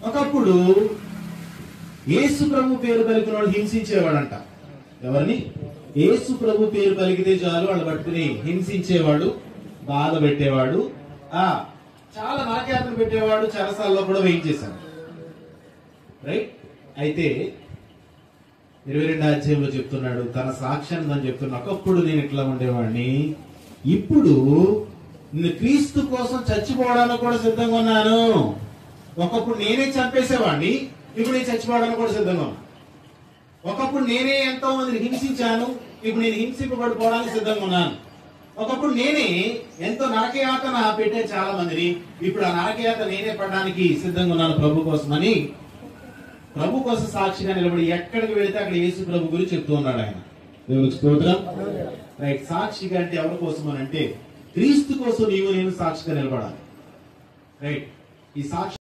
ఒకప్పుడు యేసు ప్రభు పేరు పలికిన వాళ్ళు హింసించేవాడంట. ఎవరిని? యేసు ప్రభు పేరు పలికితే చాలు వాళ్ళు పట్టుకుని హింసించేవాడు, బాధ పెట్టేవాడు, చాలా నాట్యాత్రలు పెట్టేవాడు, చెరసాల్లో కూడా వేయించేశాడు. రైట్. అయితే 22వ అధ్యాయంలో చెప్తున్నాడు, తన సాక్ష్యాన్ని అని చెప్తున్నాడు, ఒకప్పుడు నేను ఇట్లా ఉండేవాడిని, ఇప్పుడు క్రీస్తు కోసం చచ్చిపోవడానికి కూడా సిద్ధంగా ఉన్నాను. ఒకప్పుడు నేనే చంపేసేవాడిని, ఇప్పుడు నేను చచ్చిపోవడానికి కూడా సిద్ధంగా ఉన్నాను. ఒకప్పుడు నేనే ఎంతో మందిని హింసించాను, ఇప్పుడు నేను హింసింపబడిపోవడానికి సిద్ధంగా ఉన్నాను. ఒకప్పుడు నేనే ఎంతో నరకయాతన పెట్టే చాలా మందిని, ఇప్పుడు ఆ నరకయాత నేనే పడడానికి సిద్ధంగా ఉన్నాను ప్రభు కోసమని, ప్రభు కోసం సాక్షిగా నిలబడి ఎక్కడికి వెళితే అక్కడ యేసు ప్రభు గురించి చెప్తూ ఉన్నాడు ఆయన. దేవునికి స్తోత్రం. రైట్. సాక్షిగా అంటే ఎవరి కోసం అని అంటే క్రీస్తు కోసం నీవు నేను సాక్షిగా నిలబడాలి. రైట్. ఈ సాక్షి